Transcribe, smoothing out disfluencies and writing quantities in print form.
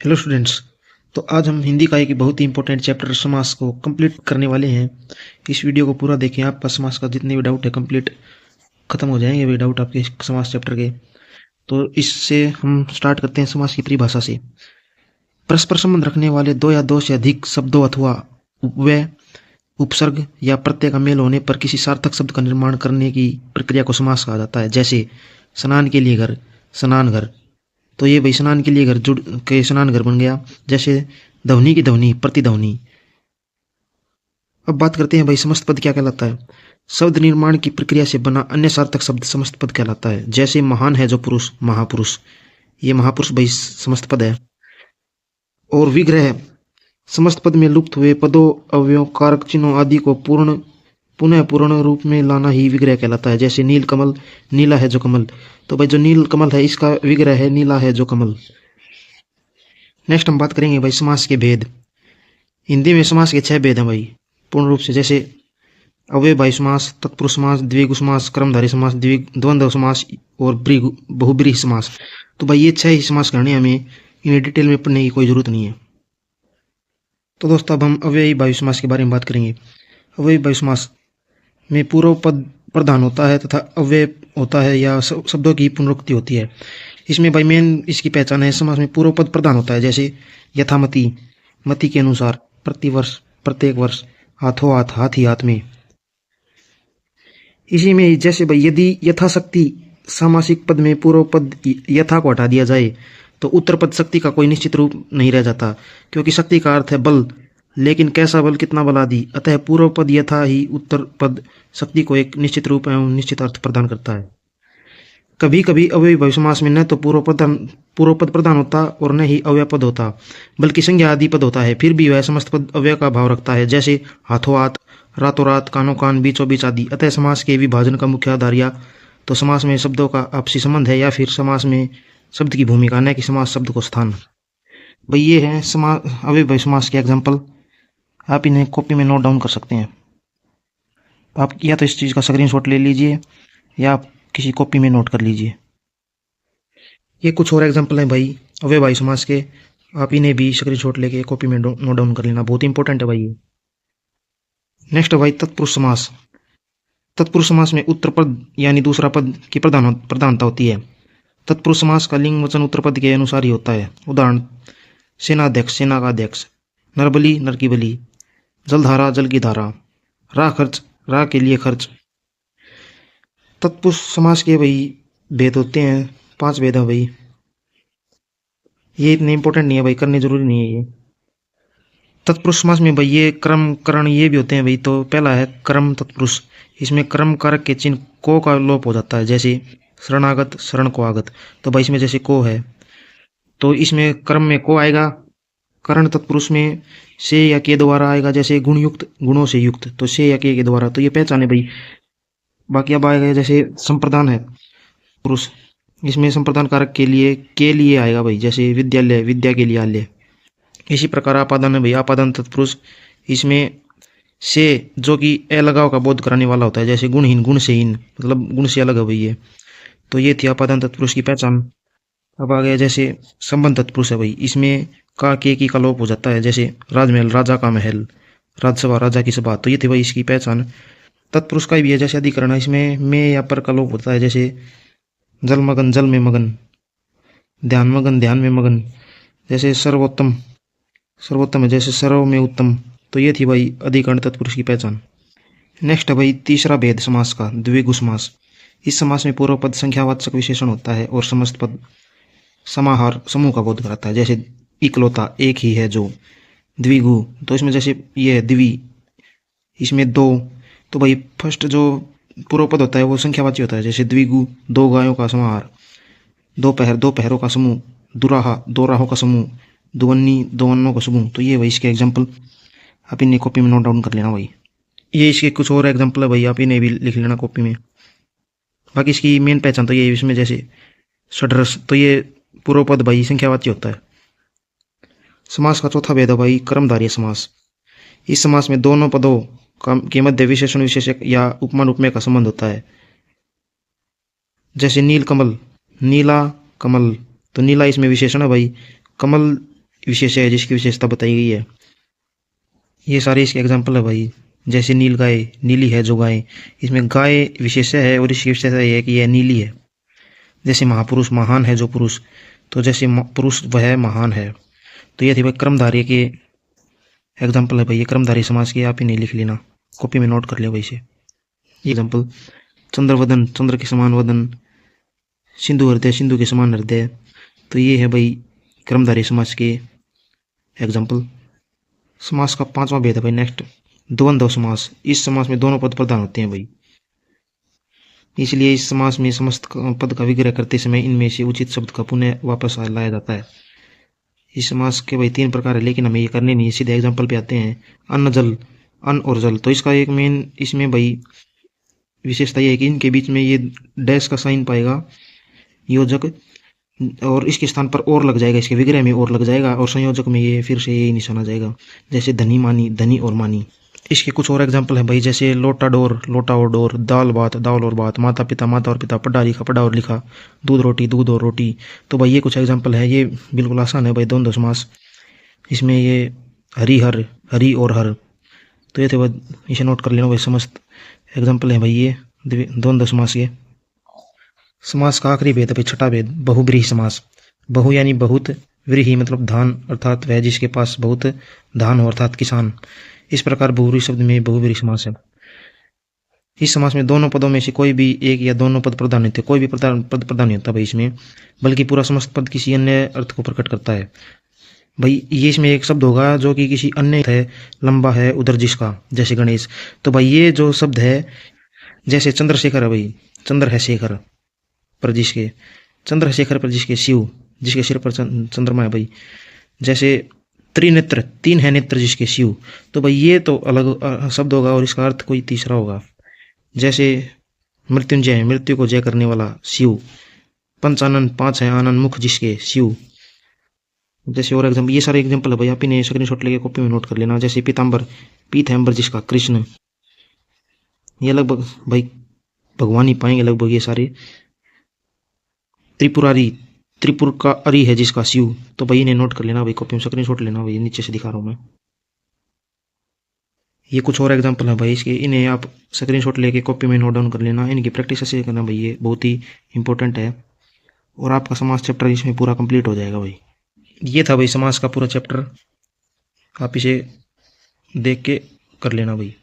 Hello students. तो आज हम हिंदी का एक बहुत ही इंपॉर्टेंट चैप्टर समास को कंप्लीट करने वाले हैं। इस वीडियो को पूरा देखें, आपका समास का जितने भी डाउट है कंप्लीट खत्म हो जाएंगे भी डाउट आपके समास चैप्टर के। तो इससे हम स्टार्ट करते हैं समास की परिभाषा से। परस्पर संबंध रखने वाले दो या दो से अधिक शब्दों अथवा उपव्यय, उपसर्ग या प्रत्यय का मेल होने पर किसी सार्थक शब्द का निर्माण करने की प्रक्रिया को समास कहा जाता है। जैसे स्नान के लिए घर, स्नान घर। तो ये भाई स्नान के लिए घर जुड़ के स्नान घर बन गया। जैसे ध्वनि की ध्वनि, प्रतिध्वनि। अब बात करते हैं भाई समस्त पद क्या कहलाता है। शब्द निर्माण की प्रक्रिया से बना अन्य सार्थक शब्द समस्त पद कहलाता है। जैसे महान है जो पुरुष, महापुरुष। ये महापुरुष भाई समस्त पद है। और विग्रह, समस्त पद में लुप्त हुए पदों, अवयवों, कारक चिन्हों आदि को पुनः पूर्ण रूप में लाना ही विग्रह कहलाता है। जैसे नील कमल, नीला है जो कमल। तो भाई जो नील कमल है इसका विग्रह है नीला है जो कमल। नेक्स्ट हम बात करेंगे भाई समास के भेद। हिंदी में समास के 6 भेद हैं भाई पूर्ण रूप से। जैसे अव्ययभावी समास, तत्पुरुष समास, द्विगु समास, कर्मधारय समास, द्वंद्व समास और बहुब्रीहि समास। तो भाई ये 6 ही समास करने, हमें इन्हें डिटेल में पढ़ने की कोई जरूरत नहीं है। तो दोस्तों अब हम अव्ययभावी समास के बारे में बात करेंगे। अव्ययभावी समास में पूर्व पद प्रधान होता है तथा अव्यय होता है या शब्दों की पुनरुक्ति होती है। इसमें भाई मेन इसकी पहचान है, समास में पूर्व पद प्रधान होता है। जैसे यथामति, मति के अनुसार, प्रतिवर्ष, प्रत्येक वर्ष, हाथों हाथ, हाथ ही हाथ में। इसी में जैसे भाई यदि यथाशक्ति सामासिक पद में पूर्व पद यथा को हटा दिया जाए तो उत्तर पद शक्ति का कोई निश्चित रूप नहीं रह जाता, क्योंकि शक्ति का अर्थ है बल, लेकिन कैसा बल, कितना बल आदि। अतः पूर्व पद यथा ही उत्तर पद शक्ति को एक निश्चित रूप एवं निश्चित अर्थ प्रदान करता है। कभी कभी अव्ययभावी समास में न तो पूर्व पद प्रधान होता और न ही अव्यय पद होता, बल्कि संज्ञा आदि पद होता है। फिर भी वह समस्त पद अव्यय का भाव रखता है। जैसे हाथों हाथ, रातों रात, कानों कान, बीचों बीच आदि। अतः समास के विभाजन का मुख्य आधार या तो समास में शब्दों का आपसी संबंध है या फिर समास में शब्द की भूमिका, न कि समास शब्द को स्थान। भाई ये है अव्ययभावी समास के एग्जाम्पल। आप इन्हें कॉपी में नोट डाउन कर सकते हैं। आप या तो इस चीज़ का स्क्रीनशॉट ले लीजिए या आप किसी कॉपी में नोट कर लीजिए। ये कुछ और एग्जाम्पल हैं भाई अव्ययभावी समास के, आप इन्हें भी स्क्रीनशॉट लेके कॉपी में नोट डाउन कर लेना, बहुत इंपॉर्टेंट है भाई ये। नेक्स्ट भाई तत्पुरुष समास। तत्पुरुष समास में उत्तर पद यानी दूसरा पद की प्रधानता होती है। तत्पुरुष समास का लिंग वचन उत्तर पद के अनुसार ही होता है। उदाहरण, सेनाध्यक्ष, सेना का अध्यक्ष। नरबली, नर की बलि। जलधारा, जल की धारा। राह खर्च, राह के लिए खर्च। तत्पुरुष समास के भाई भेद होते हैं, 5 भेद हैं भाई। ये इतने इंपॉर्टेंट नहीं है भाई, करने जरूरी नहीं है ये। तत्पुरुष समास में भाई ये क्रम करण ये भी होते हैं भाई। तो पहला है क्रम तत्पुरुष। इसमें क्रम कारक के चिन्ह को का लोप हो जाता है। जैसे शरणागत, शरण को आगत। तो भाई इसमें जैसे को है तो इसमें क्रम में को आएगा। करण तत्पुरुष में से या के द्वारा आएगा। जैसे गुणयुक्त, गुणों से युक्त, तो से या के द्वारा। तो ये पहचान है भाई। बाकी अब आएगा जैसे संप्रदान है पुरुष, इसमें संप्रदान कारक के लिए आएगा भाई। जैसे विद्यालय, विद्या के लिए आल्य। इसी प्रकार आपादान है भाई, आपादान तत्पुरुष। इसमें से जो कि अलगाव का बोध कराने वाला होता है। जैसे गुणहीन, गुण से हीन, मतलब गुण से अलग है भाई ये। तो ये थी आपादान तत्पुरुष की पहचान। अब आ गया जैसे संबंध तत्पुरुष है भाई। इसमें का के की का लोप हो जाता है। जैसे राजमहल, राजा का महल। राजसभा, राजा की सभा। तो ये थी भाई इसकी पहचान। तत्पुरुष का भी है जैसे अधिकरण है, इसमें में या पर का लोप होता है। जैसे जलमगन, जल में मगन। ध्यान मगन, ध्यान में मगन। जैसे सर्वोत्तम, सर्वोत्तम है जैसे सर्व में उत्तम। तो ये थी भाई अधिकरण तत्पुरुष की पहचान। नेक्स्ट है भाई तीसरा भेद समास का, द्विगु समास। इस समास में पूर्व पद संख्यावाचक विशेषण होता है और समस्त पद समाहार, समूह का बोध कराता है। जैसे इकलौता, एक ही है जो। द्विगु, तो इसमें जैसे ये है द्वि, इसमें दो। तो भाई फर्स्ट जो पूर्व पद होता है वो संख्यावाची होता है। जैसे द्विगु, दो गायों का समाहार। दोपहर, दो पहरों का समूह। दुराहा, दो राहों का समूह। दुवन्नी, दो अन्नों का समूह। तो ये भाई इसके एग्जाम्पल, आप इन्हें कॉपी में नोट डाउन कर लेना भाई। ये इसके कुछ और एग्जाम्पल है भाई, आप इन्हें भी लिख लेना कॉपी में। बाकी इसकी मेन पहचान तो ये इसमें जैसे षड्रस, तो ये पूर्व पद भाई संख्यावाची होता है। समास का चौथा भेद है भाई कर्मधारय समास। इस समास में दोनों पदों के मध्य विशेषण विशेषक या उपमान उपमेय का संबंध होता है। जैसे नील कमल, नीला कमल। तो नीला इसमें विशेषण है भाई। कमल विशेष है जिसकी विशेषता बताई गई है। ये सारे इसके एग्जाम्पल है भाई। जैसे नील गाय, नीली है जो गाय, इसमें गाय विशेषण है और इसकी विशेषता यह है कि यह नीली है। जैसे महापुरुष, महान है जो पुरुष, तो जैसे पुरुष वह महान है। तो ये थे भाई कर्मधारय के एग्जाम्पल है भाई। ये कर्मधारय समास के आप ही नहीं लिख लेना, कॉपी में नोट कर लिया भाई से। एग्जाम्पल, चंद्रवदन, चंद्र के समान वदन, सिंधु हृदय, सिंधु के समान हृदय। तो ये है भाई कर्मधारय समास के एग्जाम्पल। समास का पांचवा भेद है भाई नेक्स्ट, द्वंद्व समास। इस समास में दोनों पद प्रधान होते हैं भाई, इसलिए इस समास में समस्त पद का विग्रह करते समय इनमें से उचित शब्द का पुनः वापस लाया जाता है। इस समास के भाई 3 प्रकार है, लेकिन हमें ये करने नहीं है। सीधे एग्जाम्पल पे आते हैं। अन्न जल, अन्न और जल। तो इसका एक मेन इसमें भाई विशेषता ये है कि इनके बीच में ये डैश का साइन पाएगा योजक, और इसके स्थान पर और लग जाएगा, इसके विग्रह में और लग जाएगा, और संयोजक में ये फिर से यही निशान आ जाएगा। जैसे धनी मानी, धनी और मानी। इसके कुछ और एग्जाम्पल है भाई, जैसे लोटा डोर, लोटा और डोर, दाल भात, दाल और भात, माता पिता, माता और पिता, पढ़ा लिखा, पढ़ा और लिखा, दूध रोटी, दूध और रोटी। तो भाई ये कुछ एग्जाम्पल है, ये बिल्कुल आसान है भाई द्वंद्व समास। इसमें ये हरि हर, हरि और हर। तो ये थे भाई, इसे नोट कर लेना भाई। समस्त एग्जाम्पल है भाई ये द्वंद्व समास के। समास का आखिरी भेद है भाई छठा भेद, बहुव्रीहि समास। बहु यानी बहुत, व्रीहि मतलब धान, अर्थात वह जिसके पास बहुत धान हो, अर्थात किसान। इस प्रकार बहुव्रीहि शब्द में बहुव्रीहि समास है। इस समास में दोनों पदों में से कोई भी एक या दोनों पद प्रधान नहीं होते, कोई भी पद प्रधान नहीं होता भाई इसमें, बल्कि पूरा समस्त पद किसी अन्य अर्थ को प्रकट करता है भाई। ये इसमें एक शब्द होगा जो कि किसी अन्य है, लंबा है उधर जिसका, जैसे गणेश। तो भाई ये जो शब्द है, जैसे चंद्रशेखर है भाई, चंद्र है शेखर पर जिसके, चंद्रशेखर पर जिसके, शिव जिसके सिर पर चंद्रमा है भाई। जैसे त्रिनेत्र, 3 है नेत्र जिसके, शिव। तो भाई ये तो अलग शब्द होगा और इसका अर्थ कोई तीसरा होगा। जैसे मृत्युंजय, मृत्यु को जय करने वाला, शिव। पंचानन, 5 है आनंद मुख जिसके, शिव। जैसे और एग्जाम्पल, ये सारे एग्जाम्पल है भाई, आप इन्हें स्क्रीनशॉट लेके कॉपी में नोट कर लेना। जैसे पीताम्बर, पीत है अंबर जिसका, कृष्ण। ये लगभग भाई भगवान ही पाएंगे लगभग ये सारे। त्रिपुरारी, त्रिपुर का अरि है जिसका, शिव। तो भाई इन्हें नोट कर लेना भाई, कॉपी में स्क्रीनशॉट लेना भाई, नीचे से दिखा रहा हूँ मैं। ये कुछ और एग्जाम्पल है भाई इसके, इन्हें आप स्क्रीनशॉट लेके कॉपी में नोट डाउन कर लेना। इनकी प्रैक्टिस ऐसे करना भाई, ये बहुत ही इंपॉर्टेंट है, और आपका समास चैप्टर इसमें पूरा कंप्लीट हो जाएगा भाई। ये था भाई समास का पूरा चैप्टर, आप इसे देख के कर लेना भाई।